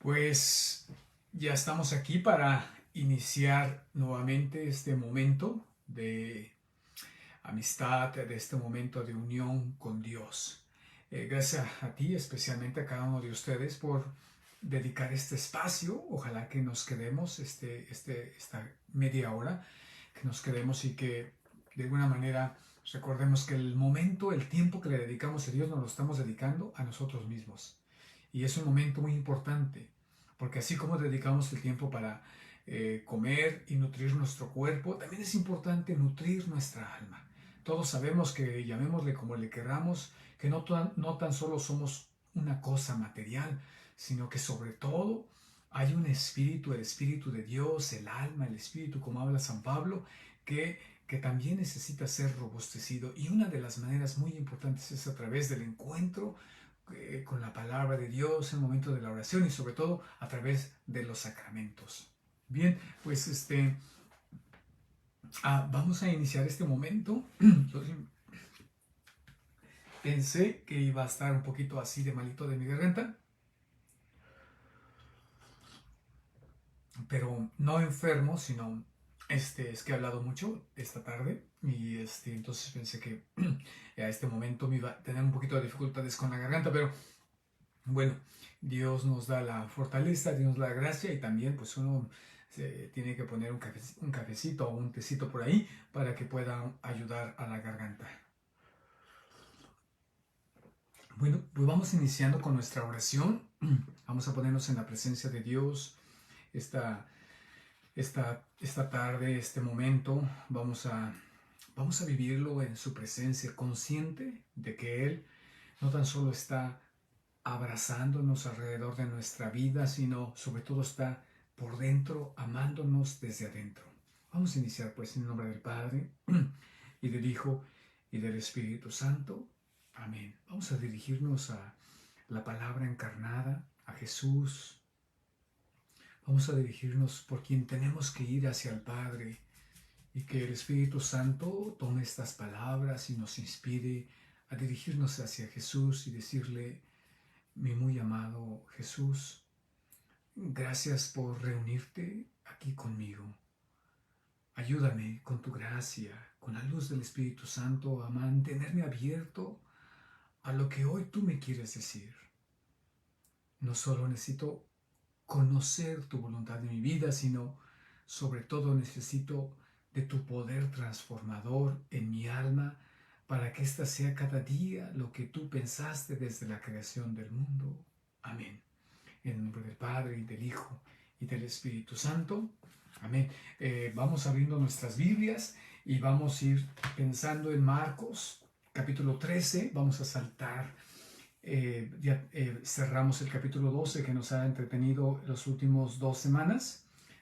Pues ya estamos aquí para iniciar nuevamente este momento de amistad, de este momento de unión con Dios. Gracias a ti, especialmente a cada uno de ustedes, por dedicar este espacio. Ojalá que nos quedemos esta media hora, que nos quedemos y que de alguna manera recordemos que el momento, el tiempo que le dedicamos a Dios, nos lo estamos dedicando a nosotros mismos. Y es un momento muy importante, porque así como dedicamos el tiempo para comer y nutrir nuestro cuerpo, también es importante nutrir nuestra alma. Todos sabemos que, llamémosle como le queramos, que no tan solo somos una cosa material, sino que sobre todo hay un espíritu, el espíritu de Dios, el alma, el espíritu, como habla San Pablo, que también necesita ser robustecido. Y una de las maneras muy importantes es a través del encuentro con la palabra de Dios, en el momento de la oración y sobre todo a través de los sacramentos. Bien, pues vamos a iniciar este momento. Pensé que iba a estar un poquito así de malito de mi garganta, pero no enfermo, sino es que he hablado mucho esta tarde y entonces pensé que a este momento me iba a tener un poquito de dificultades con la garganta, pero bueno, Dios nos da la fortaleza, Dios nos da la gracia y también pues uno se tiene que poner un cafecito o un tecito por ahí para que pueda ayudar a la garganta. Bueno, pues vamos iniciando con nuestra oración. Vamos a ponernos en la presencia de Dios esta, esta tarde, este momento. Vamos a vivirlo en su presencia, consciente de que Él no tan solo está abrazándonos alrededor de nuestra vida, sino sobre todo está por dentro, amándonos desde adentro. Vamos a iniciar pues en el nombre del Padre y del Hijo y del Espíritu Santo. Amén. Vamos a dirigirnos a la palabra encarnada, a Jesús. Vamos a dirigirnos por quien tenemos que ir hacia el Padre y que el Espíritu Santo tome estas palabras y nos inspire a dirigirnos hacia Jesús y decirle: mi muy amado Jesús, gracias por reunirte aquí conmigo. Ayúdame con tu gracia, con la luz del Espíritu Santo, a mantenerme abierto a lo que hoy tú me quieres decir. No solo necesito conocer tu voluntad en mi vida, sino sobre todo necesito de tu poder transformador en mi alma para que ésta sea cada día lo que tú pensaste desde la creación del mundo. Amén. En el nombre del Padre, y del Hijo, y del Espíritu Santo. Amén. Vamos abriendo nuestras Biblias y vamos a ir pensando en Marcos, capítulo 13. Vamos a saltar. Ya cerramos el capítulo 12 que nos ha entretenido las últimas 2 semanas.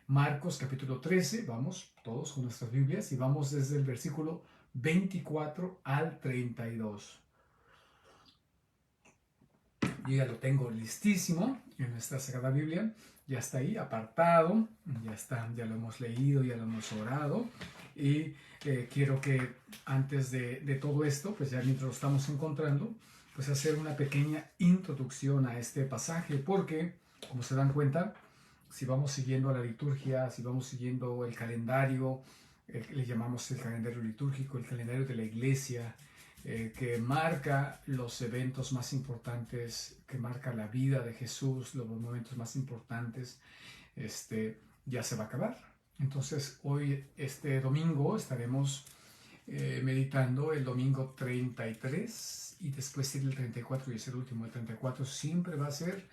Marcos, capítulo 13. Vamos todos con nuestras Biblias y vamos desde el versículo 24 al 32. Yo ya lo tengo listísimo en nuestra Sagrada Biblia, ya está ahí apartado, ya está, ya lo hemos leído, ya lo hemos orado y quiero que antes de todo esto, pues ya mientras lo estamos encontrando, pues hacer una pequeña introducción a este pasaje, porque como se dan cuenta, si vamos siguiendo a la liturgia, si vamos siguiendo el calendario, le llamamos el calendario litúrgico, el calendario de la iglesia, que marca los eventos más importantes, que marca la vida de Jesús, los momentos más importantes, ya se va a acabar. Entonces hoy, este domingo, estaremos meditando el domingo 33 y después el 34 y es el último. El 34 siempre va a ser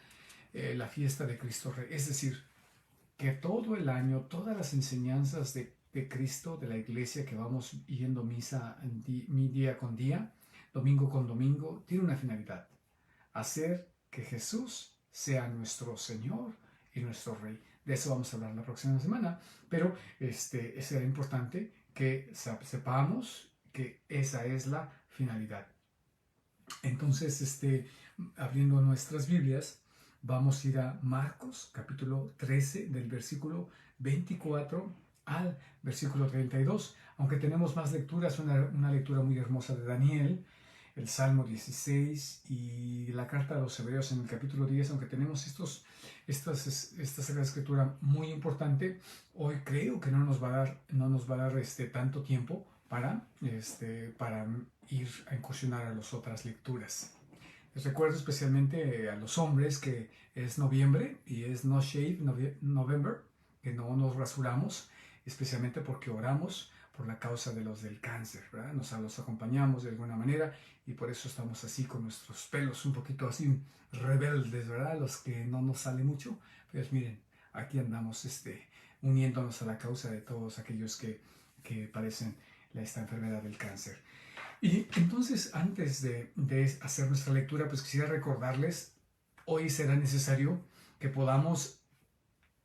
la fiesta de Cristo Rey. Es decir, que todo el año, todas las enseñanzas de Cristo, de la iglesia que vamos yendo misa día con día, domingo con domingo, tiene una finalidad: hacer que Jesús sea nuestro Señor y nuestro Rey. De eso vamos a hablar la próxima semana, pero será importante que sepamos que esa es la finalidad. Entonces, abriendo nuestras Biblias, vamos a ir a Marcos, capítulo 13, del versículo 24 al versículo 32. Aunque tenemos más lecturas, una lectura muy hermosa de Daniel, el Salmo 16 y la carta a los Hebreos en el capítulo 10, aunque tenemos esta Sagrada Escritura muy importante, hoy creo que no nos va a dar tanto tiempo para ir a incursionar a las otras lecturas. Les recuerdo especialmente a los hombres que es noviembre y es No Shave November, que no nos rasuramos, especialmente porque oramos por la causa de los del cáncer, ¿verdad? Los acompañamos de alguna manera y por eso estamos así con nuestros pelos un poquito así rebeldes, ¿verdad? Los que no nos sale mucho, pues miren, aquí andamos uniéndonos a la causa de todos aquellos que padecen esta enfermedad del cáncer. Y entonces, antes de hacer nuestra lectura, pues quisiera recordarles, hoy será necesario que podamos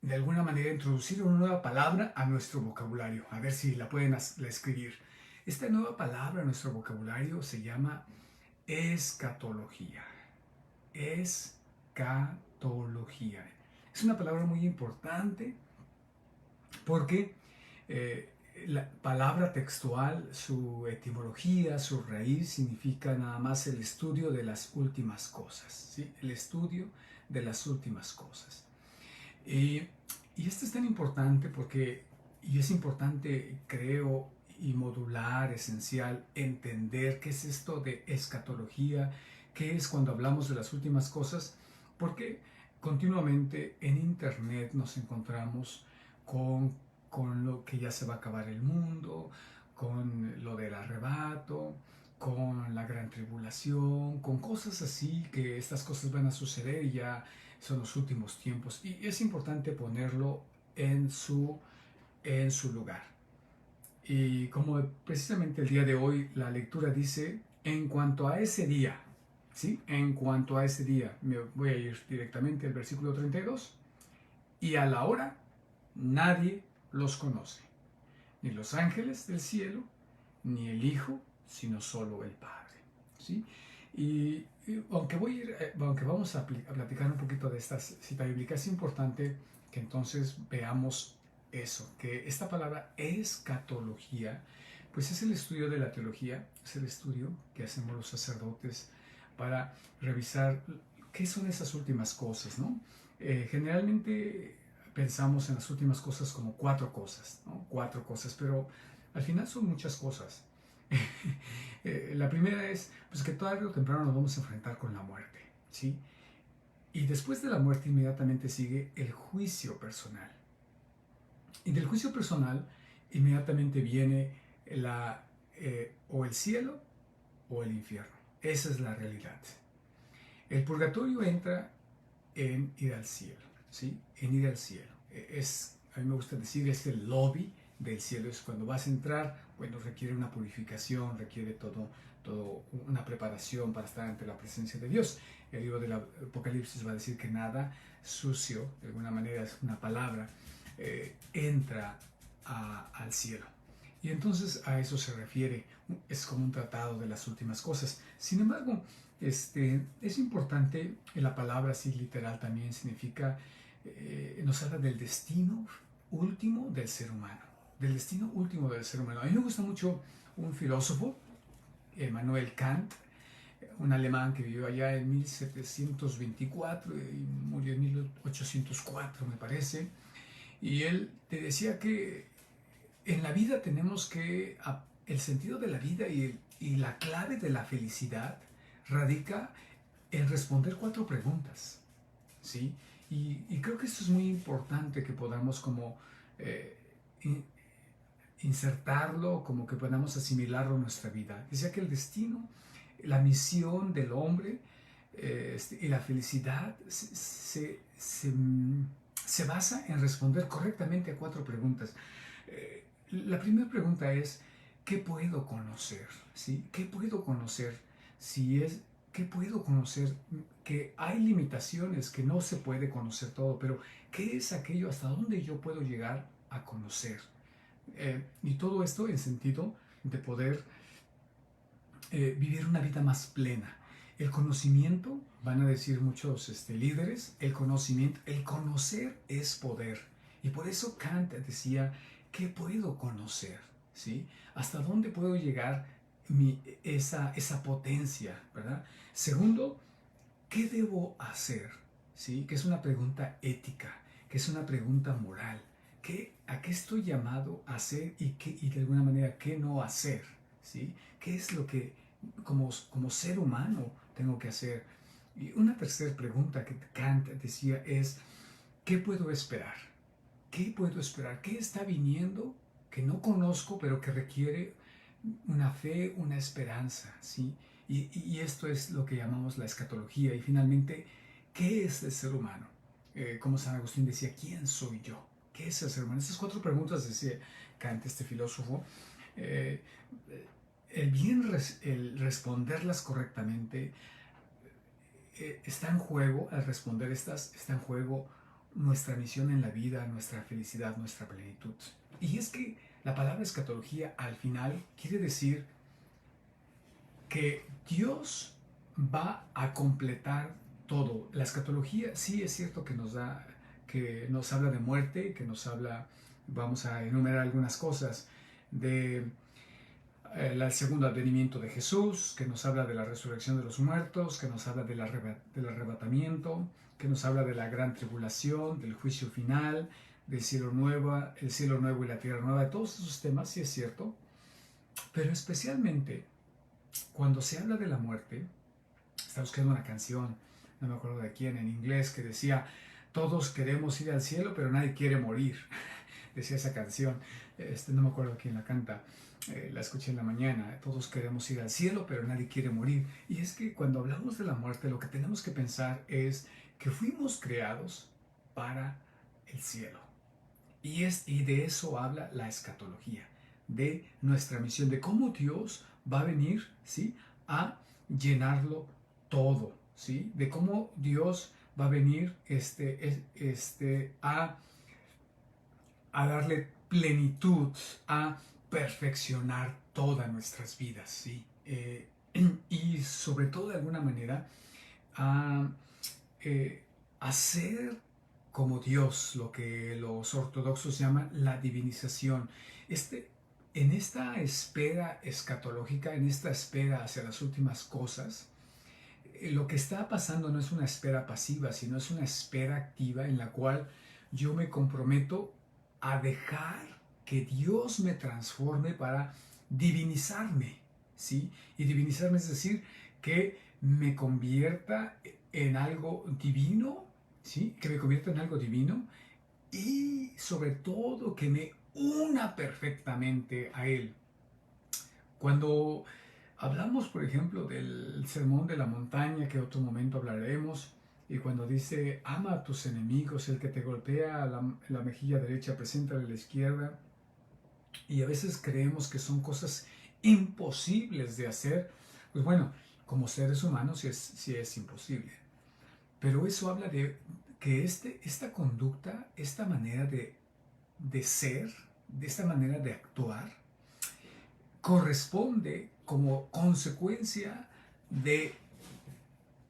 de alguna manera introducir una nueva palabra a nuestro vocabulario. A ver si la pueden escribir. Esta nueva palabra a nuestro vocabulario se llama escatología. Escatología. Es una palabra muy importante porque la palabra textual, su etimología, su raíz significa nada más el estudio de las últimas cosas, ¿sí? El estudio de las últimas cosas. Y esto es tan importante y es importante, creo, y modular, esencial, entender qué es esto de escatología, qué es cuando hablamos de las últimas cosas, porque continuamente en internet nos encontramos con lo que ya se va a acabar el mundo, con lo del arrebato, con la gran tribulación, con cosas así, que estas cosas van a suceder y ya son los últimos tiempos. Y es importante ponerlo en su lugar. Y como precisamente el día de hoy la lectura dice, en cuanto a ese día, ¿sí? En cuanto a ese día, me voy a ir directamente al versículo 32, y a la hora nadie los conoce, ni los ángeles del cielo, ni el Hijo, sino solo el Padre, ¿sí? Y aunque vamos a platicar un poquito de esta cita bíblica, es importante que entonces veamos eso, que esta palabra escatología, pues es el estudio de la teología, es el estudio que hacemos los sacerdotes para revisar qué son esas últimas cosas, ¿no? Generalmente pensamos en las últimas cosas como 4 cosas, ¿no? 4 cosas, pero al final son muchas cosas. La primera es pues, que tarde o temprano nos vamos a enfrentar con la muerte, ¿sí? Y después de la muerte inmediatamente sigue el juicio personal. Y del juicio personal inmediatamente viene o el cielo o el infierno. Esa es la realidad. El purgatorio entra en ir al cielo, ¿sí? En ir al cielo. A mí me gusta decir, es el lobby del cielo. Es cuando vas a entrar, bueno, requiere una purificación, requiere todo una preparación para estar ante la presencia de Dios. El libro del Apocalipsis va a decir que nada sucio, de alguna manera es una palabra, entra al cielo. Y entonces a eso se refiere, es como un tratado de las últimas cosas. Sin embargo, es importante, la palabra así literal también significa, nos habla del destino último del ser humano, del destino último del ser humano. A mí me gusta mucho un filósofo, Immanuel Kant, un alemán que vivió allá en 1724 y murió en 1804, me parece. Y él te decía que en la vida tenemos que, el sentido de la vida y la clave de la felicidad radica en responder 4 preguntas, ¿sí? Y creo que esto es muy importante que podamos como insertarlo, como que podamos asimilarlo en nuestra vida. Decía que el destino, la misión del hombre y la felicidad se basa en responder correctamente a 4 preguntas. La primera pregunta es, ¿qué puedo conocer? ¿Sí? ¿Qué puedo conocer? ¿Qué puedo conocer? Que hay limitaciones, que no se puede conocer todo, pero ¿qué es aquello hasta dónde yo puedo llegar a conocer? Y todo esto en sentido de poder vivir una vida más plena. El conocimiento, van a decir muchos líderes, el conocer es poder. Y por eso Kant decía, ¿qué puedo conocer? ¿Sí? ¿Hasta dónde puedo llegar esa potencia, ¿verdad? Segundo, ¿qué debo hacer? ¿Sí? Que es una pregunta ética, que es una pregunta moral. ¿A qué estoy llamado a hacer y de alguna manera qué no hacer? ¿Sí? ¿Qué es lo que como ser humano tengo que hacer? Y una tercera pregunta que Kant decía es, ¿qué puedo esperar? ¿Qué puedo esperar? ¿Qué está viniendo que no conozco pero que requiere una fe, una esperanza? ¿Sí? Y esto es lo que llamamos la escatología. Y finalmente, ¿qué es el ser humano? Como San Agustín decía, ¿quién soy yo? ¿Qué es el ser humano? Estas cuatro preguntas decía Kant, este filósofo. Eh, el responderlas correctamente está en juego, al responder estas, está en juego nuestra misión en la vida, nuestra felicidad, nuestra plenitud. Y es que la palabra escatología al final quiere decir que Dios va a completar todo. La escatología sí es cierto que nos habla de muerte, que nos habla, vamos a enumerar algunas cosas, de el segundo advenimiento de Jesús, que nos habla de la resurrección de los muertos, que nos habla del arrebatamiento, que nos habla de la gran tribulación, del juicio final, del cielo nuevo, el cielo nuevo y la tierra nueva, de todos esos temas, sí es cierto, pero especialmente cuando se habla de la muerte, estaba buscando una canción, no me acuerdo de quién, en inglés, que decía, todos queremos ir al cielo, pero nadie quiere morir. Decía esa canción, no me acuerdo quién la canta, la escuché en la mañana, todos queremos ir al cielo, pero nadie quiere morir. Y es que cuando hablamos de la muerte, lo que tenemos que pensar es que fuimos creados para el cielo. Y de eso habla la escatología, de nuestra misión, de cómo Dios va a venir, ¿sí?, a llenarlo todo, ¿sí?, de cómo Dios va a venir a darle plenitud, a perfeccionar todas nuestras vidas, ¿sí? Y sobre todo de alguna manera a hacer como Dios, lo que los ortodoxos llaman la divinización. En esta espera escatológica, en esta espera hacia las últimas cosas, lo que está pasando no es una espera pasiva, sino es una espera activa en la cual yo me comprometo a dejar que Dios me transforme para divinizarme, ¿sí? Y divinizarme es decir, que me convierta en algo divino, ¿sí? Que me convierta en algo divino y sobre todo que me una perfectamente a Él. Cuando hablamos, por ejemplo, del sermón de la montaña, que otro momento hablaremos, y cuando dice, ama a tus enemigos, el que te golpea la mejilla derecha, preséntale la izquierda, y a veces creemos que son cosas imposibles de hacer, pues bueno, como seres humanos sí es imposible. Pero eso habla de que esta conducta, esta manera de ser, de esta manera de actuar, corresponde como consecuencia de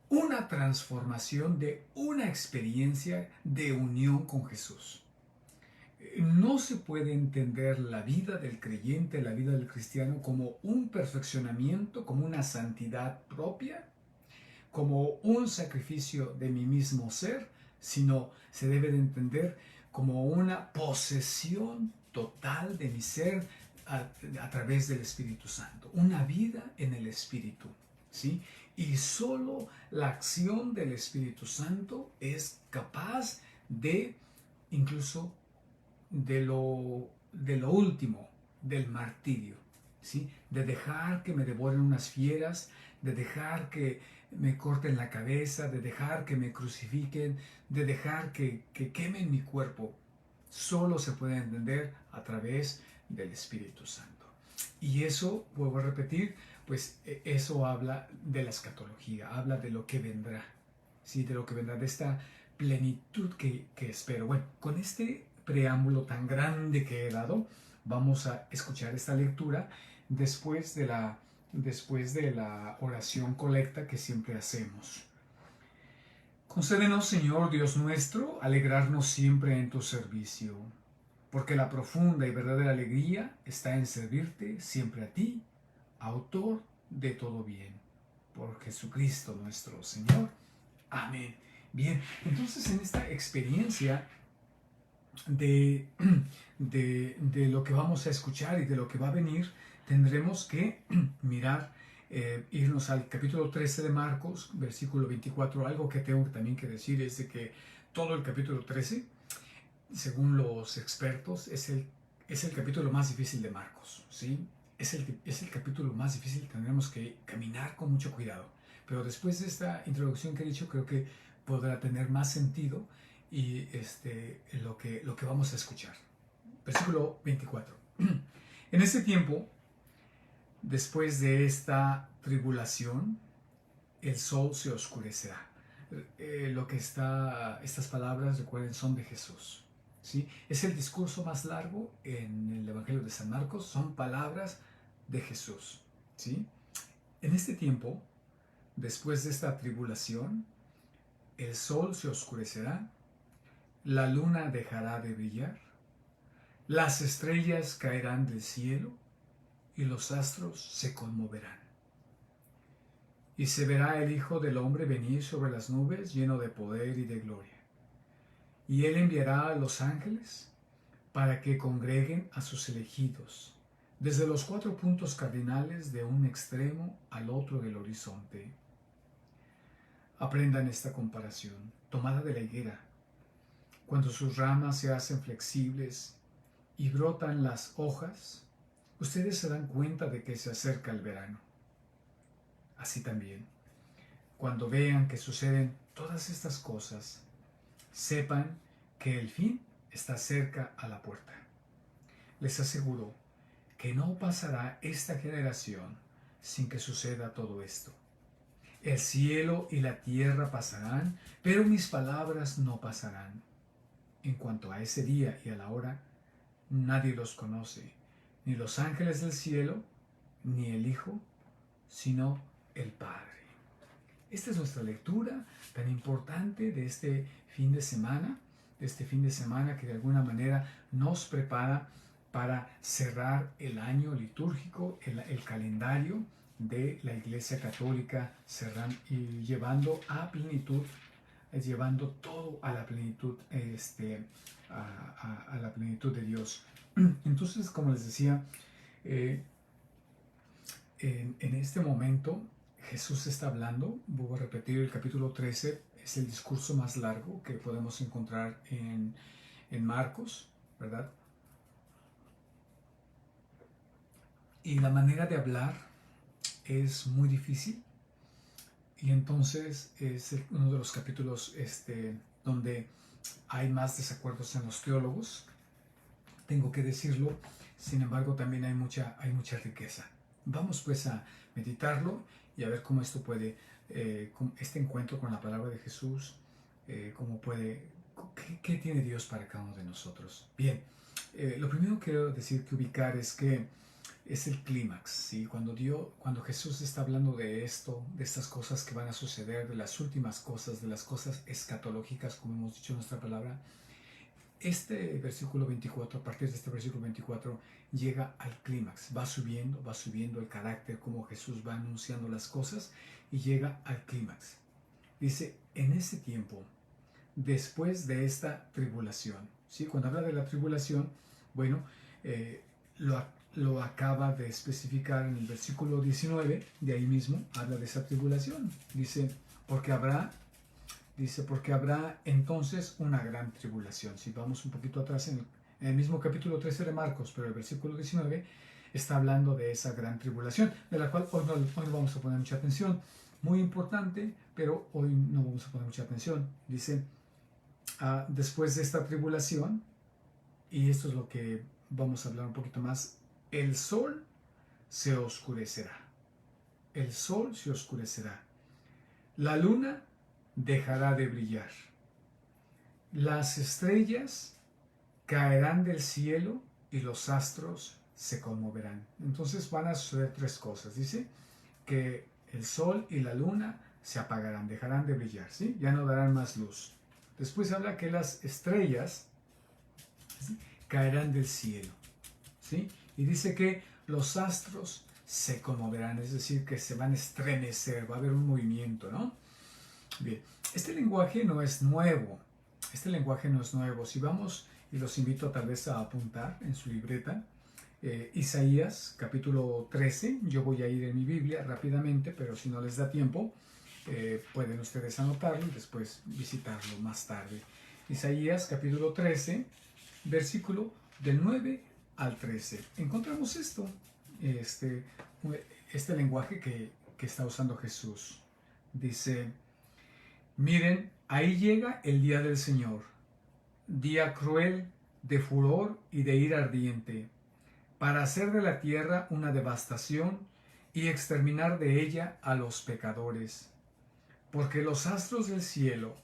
una transformación, de una experiencia de unión con Jesús. No se puede entender la vida del creyente, la vida del cristiano, como un perfeccionamiento, como una santidad propia, como un sacrificio de mi mismo ser, sino se debe de entender como una posesión total de mi ser a través del Espíritu Santo, una vida en el Espíritu, ¿sí? Y solo la acción del Espíritu Santo es capaz de, incluso de lo último, del martirio, ¿sí? De dejar que me devoren unas fieras, de dejar que me corten la cabeza, de dejar que me crucifiquen, de dejar que quemen mi cuerpo. Solo se puede entender a través del Espíritu Santo. Y eso, vuelvo a repetir, pues eso habla de la escatología, habla de lo que vendrá, ¿sí? De lo que vendrá, de esta plenitud que espero. Bueno, con este preámbulo tan grande que he dado, vamos a escuchar esta lectura después de la oración colecta que siempre hacemos. Concédenos, Señor Dios nuestro, alegrarnos siempre en tu servicio, porque la profunda y verdadera alegría está en servirte siempre a ti. autor de todo bien, por Jesucristo nuestro Señor. Amén. Bien, entonces en esta experiencia de lo que vamos a escuchar y de lo que va a venir, tendremos que mirar, irnos al capítulo 13 de Marcos, versículo 24. Algo que tengo también que decir es de que todo el capítulo 13, según los expertos, es el capítulo más difícil de Marcos, ¿sí? Es el capítulo más difícil, tendremos que caminar con mucho cuidado. Pero después de esta introducción que he dicho, creo que podrá tener más sentido y lo que vamos a escuchar. Versículo 24. En ese tiempo, después de esta tribulación, el sol se oscurecerá. Estas palabras, recuerden, son de Jesús, ¿sí? Es el discurso más largo en el Evangelio de San Marcos, son palabras de Jesús, ¿sí? En este tiempo, después de esta tribulación, el sol se oscurecerá, la luna dejará de brillar, las estrellas caerán del cielo y los astros se conmoverán. Y se verá el Hijo del Hombre venir sobre las nubes lleno de poder y de gloria. Y él enviará a los ángeles para que congreguen a sus elegidos desde los 4 puntos cardinales de un extremo al otro del horizonte. Aprendan esta comparación, tomada de la higuera. Cuando sus ramas se hacen flexibles y brotan las hojas, ustedes se dan cuenta de que se acerca el verano. Así también, cuando vean que suceden todas estas cosas, sepan que el fin está cerca a la puerta. Les aseguro que no pasará esta generación sin que suceda todo esto. El cielo y la tierra pasarán, pero mis palabras no pasarán. En cuanto a ese día y a la hora, nadie los conoce, ni los ángeles del cielo, ni el Hijo, sino el Padre. Esta es nuestra lectura tan importante de este fin de semana, que de alguna manera nos prepara para cerrar el año litúrgico, el calendario de la Iglesia Católica, y llevando a plenitud, llevando todo a la plenitud, a la plenitud de Dios. Entonces, como les decía, en este momento Jesús está hablando. Voy a repetir, el capítulo 13 es el discurso más largo que podemos encontrar en Marcos, ¿verdad? Y la manera de hablar es muy difícil, y entonces es uno de los capítulos donde hay más desacuerdos en los teólogos, tengo que decirlo. Sin embargo, también hay mucha riqueza. Vamos pues a meditarlo y a ver cómo esto puede, este encuentro con la palabra de Jesús, qué tiene Dios para cada uno de nosotros. Bien, lo primero que quiero ubicar es que es el clímax, ¿sí? Cuando Jesús está hablando de esto, de estas cosas que van a suceder, de las últimas cosas, de las cosas escatológicas, como hemos dicho en nuestra palabra, este versículo 24, a partir de este versículo 24, llega al clímax, va subiendo el carácter, como Jesús va anunciando las cosas, y llega al clímax. Dice, en ese tiempo, después de esta tribulación, ¿sí? Cuando habla de la tribulación, bueno, lo acaba de especificar en el versículo 19, de ahí mismo habla de esa tribulación. Dice, porque habrá entonces una gran tribulación. Si vamos un poquito atrás en el mismo capítulo 13 de Marcos, pero el versículo 19 está hablando de esa gran tribulación, de la cual hoy no vamos a poner mucha atención. Muy importante, pero hoy no vamos a poner mucha atención. Dice, después de esta tribulación, y esto es lo que vamos a hablar un poquito más, el sol se oscurecerá. El sol se oscurecerá. La luna dejará de brillar. Las estrellas caerán del cielo y los astros se conmoverán. Entonces van a suceder 3 cosas. Dice que el sol y la luna se apagarán, dejarán de brillar, ¿sí? Ya no darán más luz. Después habla que las estrellas, ¿sí?, caerán del cielo, ¿sí? Y dice que los astros se conmoverán, es decir, que se van a estremecer, va a haber un movimiento, ¿no? Bien, este lenguaje no es nuevo, Si vamos, y los invito tal vez a apuntar en su libreta, Isaías capítulo 13, yo voy a ir en mi Biblia rápidamente, pero si no les da tiempo, pueden ustedes anotarlo y después visitarlo más tarde. Isaías capítulo 13, versículo del 9 al 13. Encontramos este, este lenguaje que está usando Jesús. Dice: miren, ahí llega el día del Señor, día cruel, de furor y de ira ardiente, para hacer de la tierra una devastación y exterminar de ella a los pecadores. Porque los astros del cielo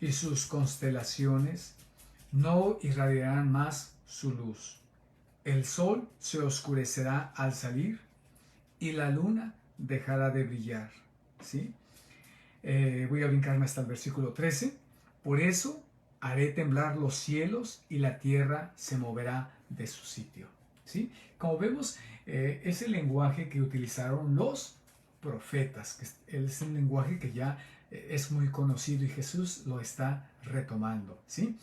y sus constelaciones no irradiarán más su luz. El sol se oscurecerá al salir y la luna dejará de brillar. ¿Sí? Voy a brincarme hasta el versículo 13. Por eso haré temblar los cielos y la tierra se moverá de su sitio. ¿Sí? Como vemos, es el lenguaje que utilizaron los profetas, que es un lenguaje que ya es muy conocido y Jesús lo está retomando. ¿Sí?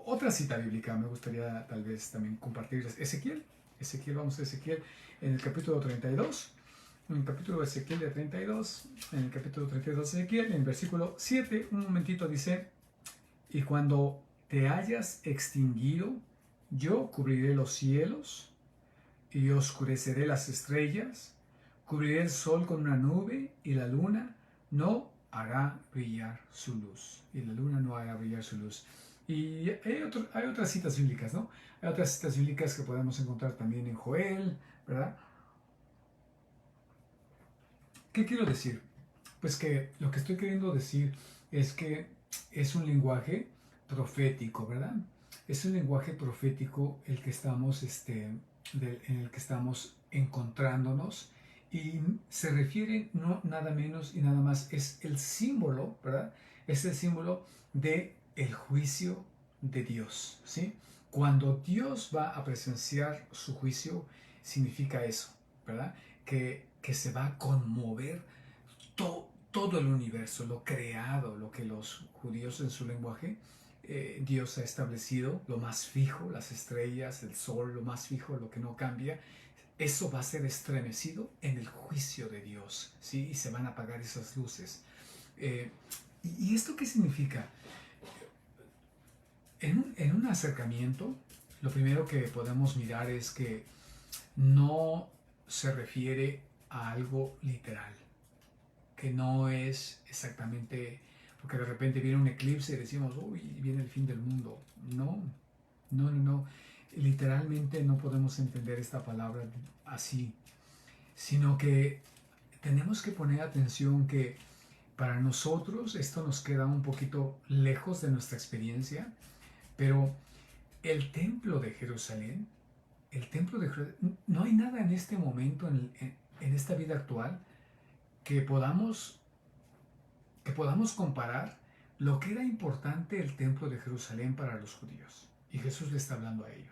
Otra cita bíblica me gustaría tal vez también compartir. Ezequiel, vamos a Ezequiel en el capítulo 32. En el capítulo de Ezequiel de 32, en el capítulo 32 de Ezequiel, en el versículo 7, un momentito dice: y cuando te hayas extinguido, yo cubriré los cielos y oscureceré las estrellas, cubriré el sol con una nube y la luna no hará brillar su luz. Y la luna no hará brillar su luz. Y hay otras citas bíblicas, ¿no? Hay otras citas bíblicas que podemos encontrar también en Joel, ¿verdad? ¿Qué quiero decir? Pues que lo que estoy queriendo decir es que es un lenguaje profético, ¿verdad? Es un lenguaje profético el que estamos, en el que estamos encontrándonos, y se refiere no nada menos y nada más, es el símbolo, ¿verdad? Es el símbolo de el juicio de Dios, ¿sí? Cuando Dios va a presenciar su juicio, significa eso, ¿verdad? Que se va a conmover todo el universo, lo creado, lo que los judíos en su lenguaje, Dios ha establecido, lo más fijo, las estrellas, el sol, lo más fijo, lo que no cambia. Eso va a ser estremecido en el juicio de Dios, ¿sí? Y se van a apagar esas luces. ¿Y esto qué significa? En un acercamiento, lo primero que podemos mirar es que no se refiere a algo literal, que no es exactamente porque de repente viene un eclipse y decimos, uy, viene el fin del mundo. No. Literalmente no podemos entender esta palabra así, sino que tenemos que poner atención que para nosotros esto nos queda un poquito lejos de nuestra experiencia, pero el templo de Jerusalén, no hay nada en este momento, en esta vida actual, que podamos comparar lo que era importante el templo de Jerusalén para los judíos. Y Jesús le está hablando a ellos.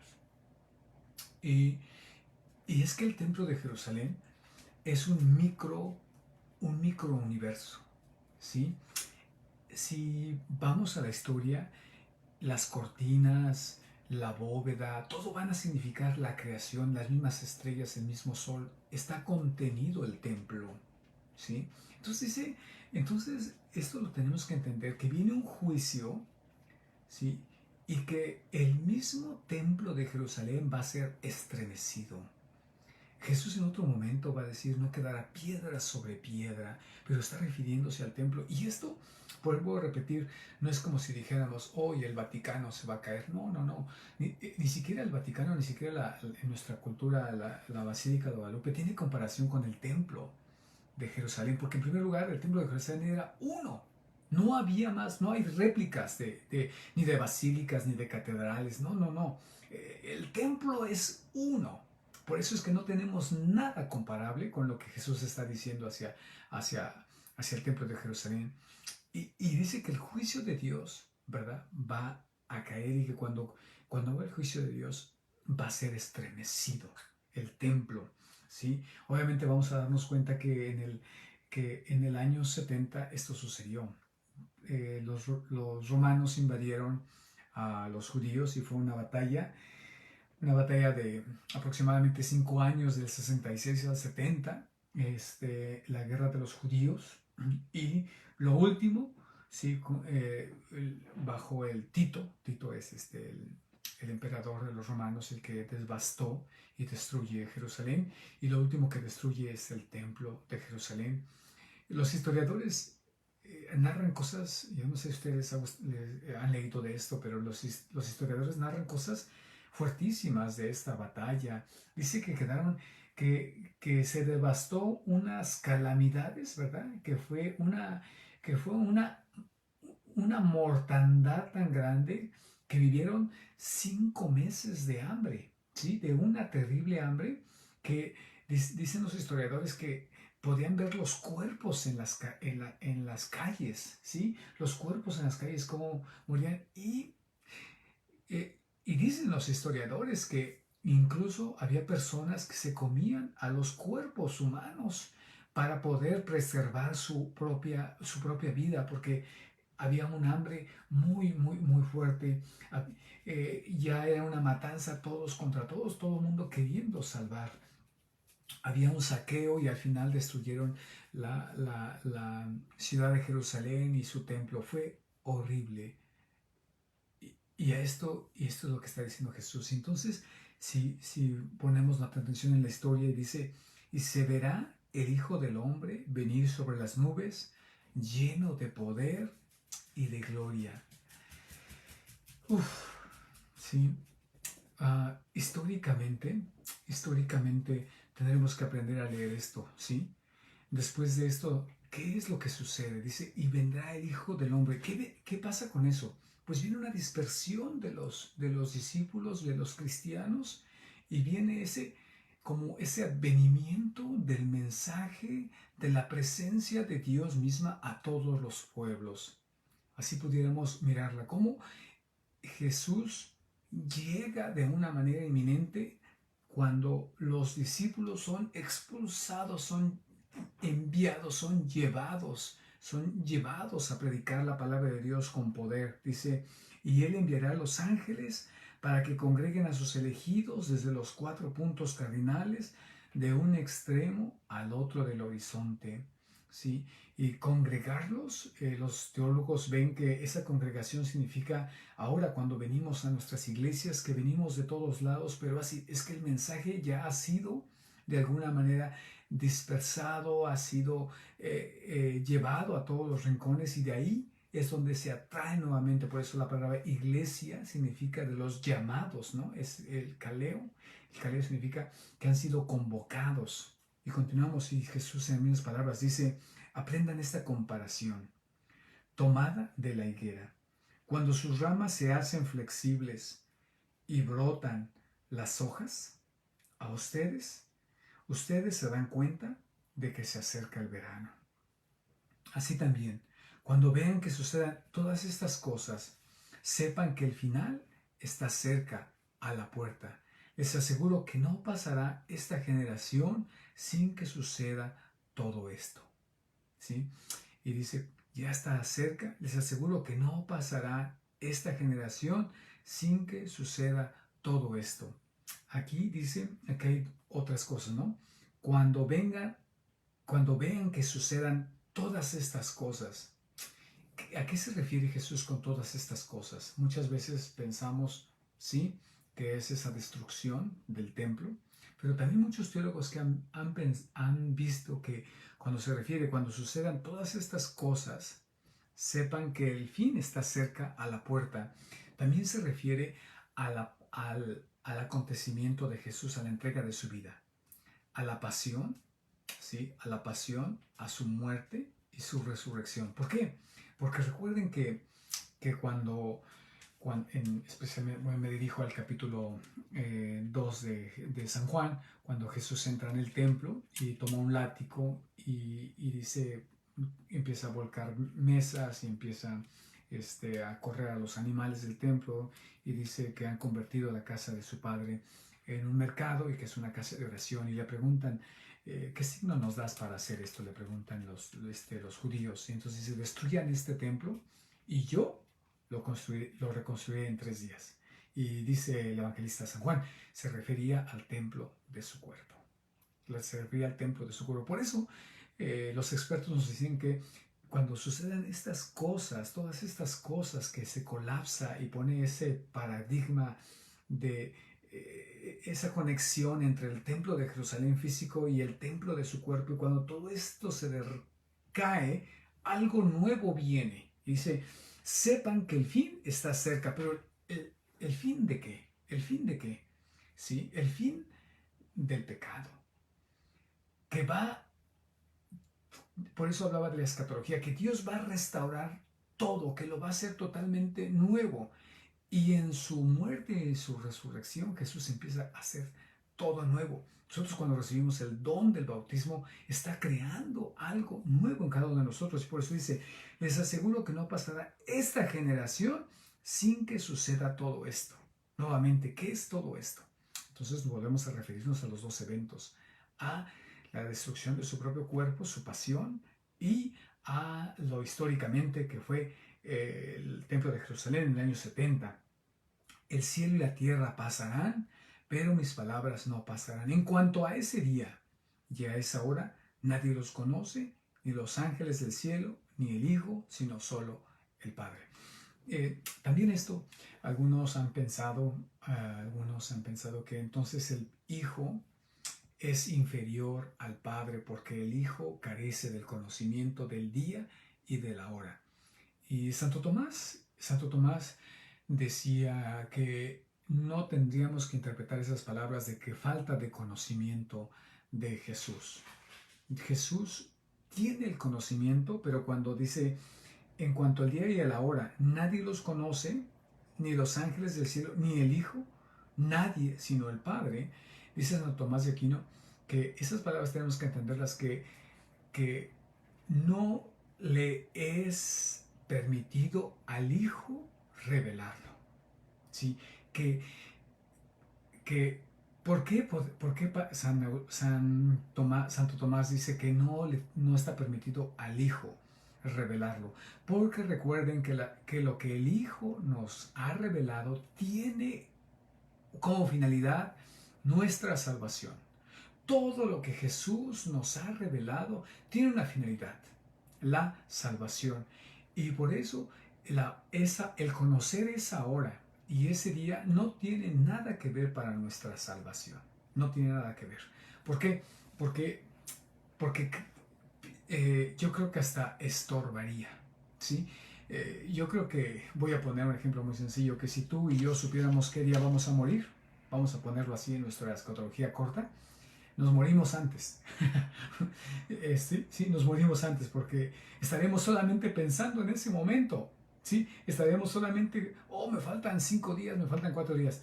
Y es que el templo de Jerusalén es un micro universo, ¿sí? Si vamos a la historia, las cortinas, la bóveda, todo van a significar la creación, las mismas estrellas, el mismo sol. Está contenido el templo, ¿sí? Entonces esto lo tenemos que entender, que viene un juicio, ¿sí? Y que el mismo templo de Jerusalén va a ser estremecido. Jesús en otro momento va a decir, no quedará piedra sobre piedra, pero está refiriéndose al templo. Y esto, vuelvo a repetir, no es como si dijéramos, hoy el Vaticano se va a caer. No. Ni siquiera el Vaticano, ni siquiera en nuestra cultura, la Basílica de Guadalupe tiene comparación con el templo de Jerusalén, porque en primer lugar el templo de Jerusalén era uno. No había más, no hay réplicas ni de basílicas ni de catedrales. No. El templo es uno. Por eso es que no tenemos nada comparable con lo que Jesús está diciendo hacia el templo de Jerusalén. Y dice que el juicio de Dios, ¿verdad?, va a caer, y que cuando va el juicio de Dios va a ser estremecido el templo, ¿sí? Obviamente vamos a darnos cuenta que en el año 70 esto sucedió. Los romanos invadieron a los judíos y fue una batalla de aproximadamente 5 años, del 66 al 70, la guerra de los judíos. Y lo último, sí, bajo el Tito es el emperador de los romanos, el que devastó y destruye Jerusalén, y lo último que destruye es el templo de Jerusalén. Los historiadores narran cosas, yo no sé si ustedes han leído de esto, pero los historiadores narran cosas fuertísimas de esta batalla. Dice que que se devastó unas calamidades, ¿verdad? Que fue una mortandad tan grande que vivieron 5 meses de hambre, ¿sí? De una terrible hambre que dicen los historiadores que podían ver los cuerpos en las calles, ¿sí? Los cuerpos en las calles, cómo morían. Y dicen los historiadores que incluso había personas que se comían a los cuerpos humanos para poder preservar su propia vida, porque había un hambre muy, muy, muy fuerte. Ya era una matanza todos contra todos, todo el mundo queriendo salvar. Había un saqueo y al final destruyeron la ciudad de Jerusalén y su templo. Fue horrible. Y esto es lo que está diciendo Jesús. Entonces, si ponemos la atención en la historia y dice, y se verá el Hijo del Hombre venir sobre las nubes, lleno de poder y de gloria. Uf, sí. Históricamente tendremos que aprender a leer esto, ¿sí? Después de esto, ¿qué es lo que sucede? Dice, y vendrá el Hijo del Hombre. ¿Qué pasa con eso? Pues viene una dispersión de los discípulos, de los cristianos, y viene como ese advenimiento del mensaje, de la presencia de Dios misma a todos los pueblos. Así pudiéramos mirarla, como Jesús llega de una manera inminente cuando los discípulos son expulsados, son enviados, son llevados a predicar la palabra de Dios con poder. Dice, y Él enviará a los ángeles para que congreguen a sus elegidos desde los 4 puntos cardinales, de un extremo al otro del horizonte. ¿Sí? Y congregarlos, los teólogos ven que esa congregación significa ahora cuando venimos a nuestras iglesias, que venimos de todos lados, pero así es que el mensaje ya ha sido de alguna manera dispersado, ha sido llevado a todos los rincones, y de ahí es donde se atrae nuevamente. Por eso la palabra iglesia significa de los llamados, ¿no? Es el caleo. El caleo significa que han sido convocados. Y continuamos, y Jesús en mismas palabras dice, aprendan esta comparación tomada de la higuera. Cuando sus ramas se hacen flexibles y brotan las hojas, a ustedes se dan cuenta de que se acerca el verano. Así también, cuando vean que sucedan todas estas cosas, sepan que el final está cerca, a la puerta. Les aseguro que no pasará esta generación sin que suceda todo esto. ¿Sí? Y dice, ya está cerca, les aseguro que no pasará esta generación sin que suceda todo esto. Aquí dice, aquí hay otras cosas, ¿no? Cuando vean que sucedan todas estas cosas. ¿A qué se refiere Jesús con todas estas cosas? Muchas veces pensamos, sí, que es esa destrucción del templo, pero también muchos teólogos que han visto que cuando sucedan todas estas cosas, sepan que el fin está cerca, a la puerta. También se refiere al acontecimiento de Jesús, a la entrega de su vida, a la pasión, ¿sí? A la pasión, a su muerte y su resurrección. ¿Por qué? Porque recuerden que especialmente me dirijo al capítulo 2 de San Juan, cuando Jesús entra en el templo y toma un látigo y dice, empieza a volcar mesas y empieza a correr a los animales del templo, y dice que han convertido la casa de su padre en un mercado y que es una casa de oración y le preguntan, ¿qué signo nos das para hacer esto? Le preguntan los judíos. Y entonces dice, destruyan este templo y yo lo reconstruiré en 3 días. Y dice el evangelista San Juan, se refería al templo de su cuerpo. Se refería al templo de su cuerpo. Por eso los expertos nos dicen que cuando suceden estas cosas, todas estas cosas que se colapsa y pone ese paradigma de esa conexión entre el templo de Jerusalén físico y el templo de su cuerpo, y cuando todo esto se cae, algo nuevo viene. Dice, sepan que el fin está cerca, pero ¿el fin de qué? ¿El fin de qué? ¿Sí? El fin del pecado, que va, por eso hablaba de la escatología, que Dios va a restaurar todo, que lo va a hacer totalmente nuevo. Y en su muerte y su resurrección, Jesús empieza a hacer todo nuevo. Nosotros cuando recibimos el don del bautismo, está creando algo nuevo en cada uno de nosotros. Y por eso dice, les aseguro que no pasará esta generación sin que suceda todo esto. Nuevamente, ¿qué es todo esto? Entonces volvemos a referirnos a los dos eventos, a la destrucción de su propio cuerpo, su pasión, y a lo históricamente que fue el templo de Jerusalén en el año 70. El cielo y la tierra pasarán, pero mis palabras no pasarán. En cuanto a ese día y a esa hora, nadie los conoce, ni los ángeles del cielo, ni el Hijo, sino solo el Padre. También esto, algunos han pensado que entonces el Hijo es inferior al Padre porque el Hijo carece del conocimiento del día y de la hora. Y Santo Tomás decía que no tendríamos que interpretar esas palabras de que falta de conocimiento de Jesús. Jesús tiene el conocimiento, pero cuando dice, en cuanto al día y a la hora, nadie los conoce, ni los ángeles del cielo, ni el Hijo, nadie sino el Padre, dice Santo Tomás de Aquino, que esas palabras tenemos que entenderlas que no le es permitido al Hijo revelarlo. ¿Sí? ¿Por qué Santo Tomás dice que no está permitido al Hijo revelarlo? Porque recuerden que lo que el Hijo nos ha revelado tiene como finalidad nuestra salvación. Todo lo que Jesús nos ha revelado tiene una finalidad, la salvación. Y por eso el conocer esa hora y ese día no tiene nada que ver para nuestra salvación. No tiene nada que ver. ¿Por qué? Porque yo creo que hasta estorbaría. ¿Sí? Yo creo que, voy a poner un ejemplo muy sencillo, que si tú y yo supiéramos qué día vamos a morir, vamos a ponerlo así en nuestra escatología corta, nos morimos antes. Sí, nos morimos antes porque estaremos solamente pensando en ese momento. ¿Sí? Estaremos solamente, me faltan 5 días, me faltan 4 días.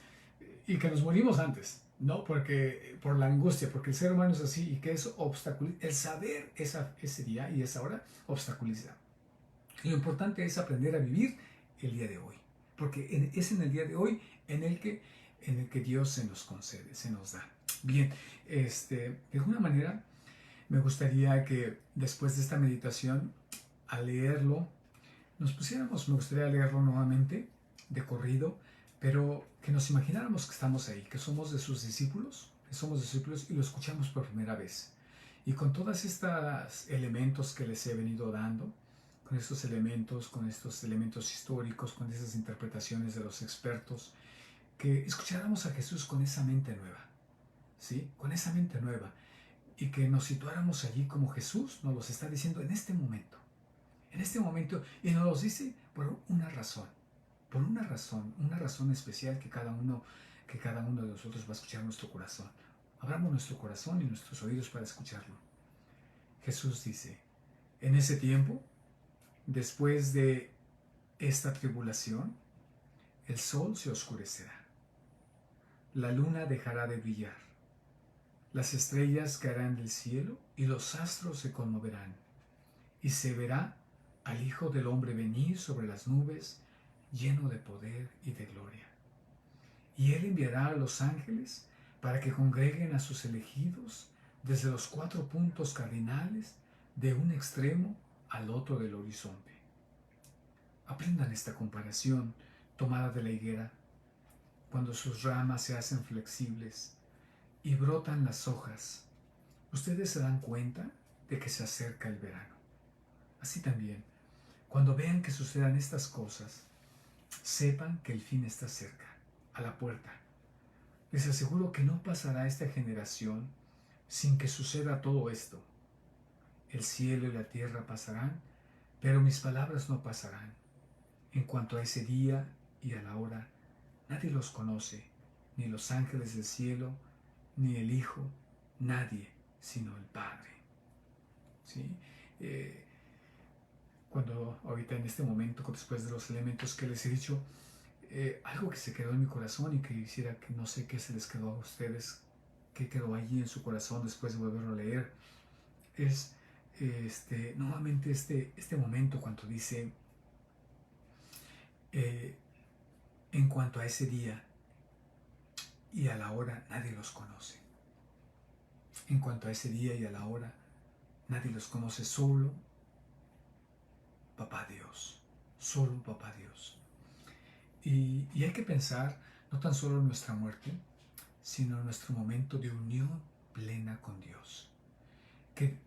Y que nos morimos antes, ¿no? Porque por la angustia, porque el ser humano es así y que eso obstaculiza. El saber ese día y esa hora obstaculiza. Y lo importante es aprender a vivir el día de hoy. Porque es en el día de hoy en el que Dios se nos concede, se nos da. Bien, de alguna manera me gustaría que después de esta meditación, al leerlo, me gustaría leerlo nuevamente, de corrido, pero que nos imagináramos que estamos ahí, que somos de sus discípulos, y lo escuchamos por primera vez. Y con todos estos elementos que les he venido dando, con estos elementos históricos, con esas interpretaciones de los expertos, que escucháramos a Jesús con esa mente nueva, ¿sí? Con esa mente nueva, y que nos situáramos allí como Jesús nos los está diciendo en este momento, y nos los dice por una razón, una razón especial que cada uno de nosotros va a escuchar en nuestro corazón. Abramos nuestro corazón y nuestros oídos para escucharlo. Jesús dice, en ese tiempo, después de esta tribulación, el sol se oscurecerá, la luna dejará de brillar, las estrellas caerán del cielo y los astros se conmoverán, y se verá al Hijo del Hombre venir sobre las nubes, lleno de poder y de gloria. Y Él enviará a los ángeles para que congreguen a sus elegidos desde los 4 puntos cardinales de un extremo al otro del horizonte. Aprendan esta comparación tomada de la higuera. Cuando sus ramas se hacen flexibles y brotan las hojas, ustedes se dan cuenta de que se acerca el verano. Así también, cuando vean que sucedan estas cosas, sepan que el fin está cerca, a la puerta. Les aseguro que no pasará esta generación sin que suceda todo esto. El cielo y la tierra pasarán, pero mis palabras no pasarán. En cuanto a ese día y a la hora, nadie los conoce, ni los ángeles del cielo, ni el Hijo, nadie, sino el Padre. ¿Sí? Cuando ahorita en este momento, después de los elementos que les he dicho, algo que se quedó en mi corazón y que quisiera que no sé qué se les quedó a ustedes, qué quedó allí en su corazón después de volverlo a leer, es nuevamente este momento cuando dice, en cuanto a ese día y a la hora, nadie los conoce. En cuanto a ese día y a la hora, nadie los conoce, solo Papá Dios, solo Papá Dios. Y hay que pensar no tan solo en nuestra muerte, sino en nuestro momento de unión plena con Dios. Que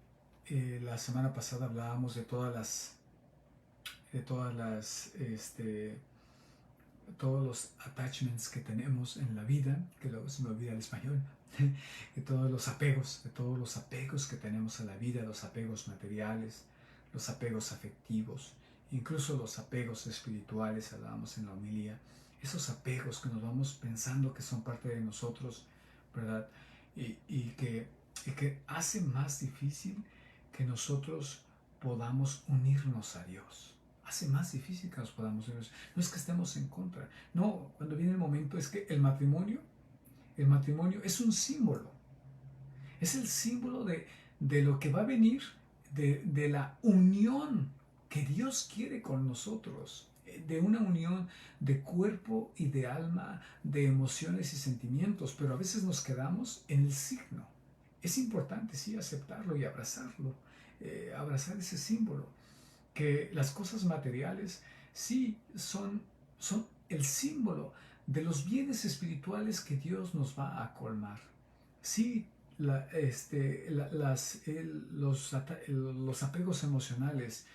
la semana pasada hablábamos de todos los attachments que tenemos en la vida, que luego se me olvida el español, de todos los apegos que tenemos a la vida, los apegos materiales, los apegos afectivos, incluso los apegos espirituales, hablábamos en la homilía, esos apegos que nos vamos pensando que son parte de nosotros, ¿verdad? Y que hace más difícil que nosotros podamos unirnos a Dios. Hace más difícil que nos podamos unirnos. No es que estemos en contra. No, cuando viene el momento es que el matrimonio es un símbolo. Es el símbolo de lo que va a venir, de la unión que Dios quiere con nosotros, de una unión de cuerpo y de alma, de emociones y sentimientos, pero a veces nos quedamos en el signo. Es importante, sí, aceptarlo y abrazarlo, abrazar ese símbolo, que las cosas materiales sí son el símbolo de los bienes espirituales que Dios nos va a colmar. Sí, los apegos emocionales,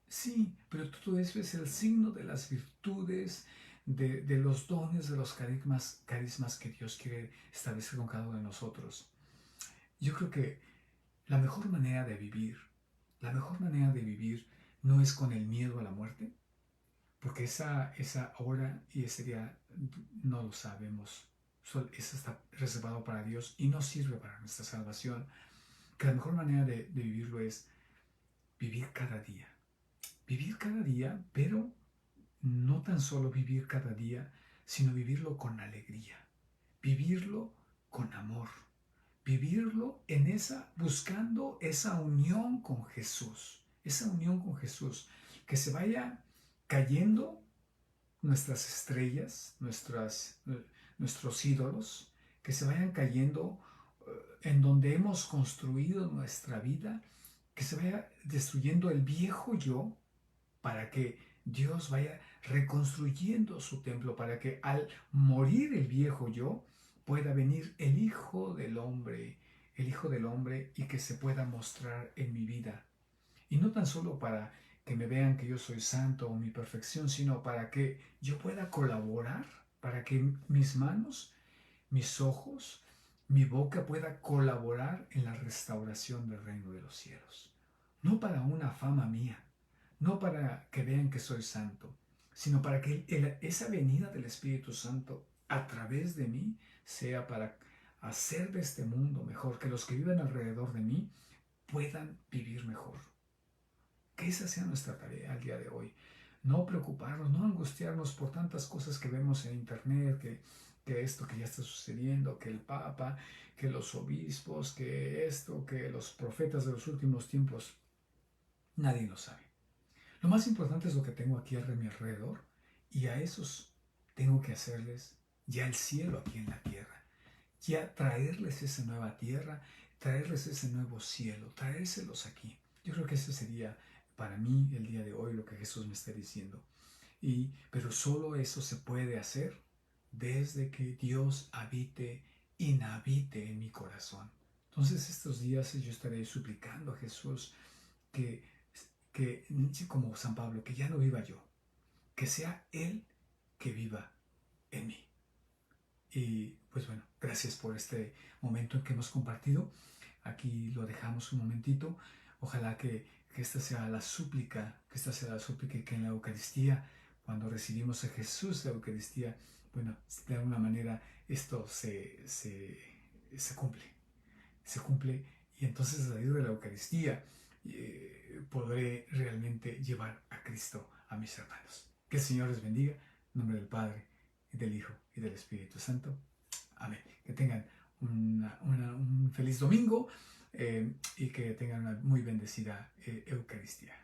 sí, pero todo eso es el signo de las virtudes, de los dones, de los carismas que Dios quiere establecer con cada uno de nosotros. Yo creo que la mejor manera de vivir, no es con el miedo a la muerte, porque esa hora y ese día no lo sabemos. Eso está reservado para Dios y no sirve para nuestra salvación. Que la mejor manera de vivirlo es vivir cada día. Vivir cada día, pero no tan solo vivir cada día, sino vivirlo con alegría. Vivirlo con amor. Vivirlo buscando esa unión con Jesús. Esa unión con Jesús. Que se vaya cayendo nuestras estrellas, nuestros ídolos, que se vayan cayendo en donde hemos construido nuestra vida, que se vaya destruyendo el viejo yo, para que Dios vaya reconstruyendo su templo, para que al morir el viejo yo, pueda venir el Hijo del Hombre, y que se pueda mostrar en mi vida. Y no tan solo para que me vean que yo soy santo o mi perfección, sino para que yo pueda colaborar, para que mis manos, mis ojos, mi boca pueda colaborar en la restauración del reino de los cielos. No para una fama mía, no para que vean que soy santo, sino para que esa venida del Espíritu Santo a través de mí sea para hacer de este mundo mejor, que los que viven alrededor de mí puedan vivir mejor. Que esa sea nuestra tarea al día de hoy. No preocuparnos, no angustiarnos por tantas cosas que vemos en internet, que esto que ya está sucediendo, que el Papa, que los obispos, que esto, que los profetas de los últimos tiempos. Nadie lo sabe. Lo más importante es lo que tengo aquí a mi alrededor, y a esos tengo que hacerles ya el cielo aquí en la tierra. ya traerles esa nueva tierra, traerles ese nuevo cielo, traérselos aquí. Yo creo que ese sería para mí el día de hoy lo que Jesús me está diciendo. Pero solo eso se puede hacer desde que Dios inhabite en mi corazón. Entonces estos días yo estaré suplicando a Jesús que, como San Pablo, que ya no viva yo, que sea Él que viva en mí. Y pues bueno, gracias por este momento que hemos compartido. Aquí lo dejamos un momentito. Ojalá que esta sea la súplica, y que en la Eucaristía, cuando recibimos a Jesús la Eucaristía, bueno, de alguna manera esto se cumple. Se cumple y entonces a salir de la Eucaristía podré realmente llevar a Cristo a mis hermanos. Que el Señor les bendiga. En nombre del Padre, y del Hijo, y del Espíritu Santo. Amén. Que tengan un feliz domingo y que tengan una muy bendecida Eucaristía.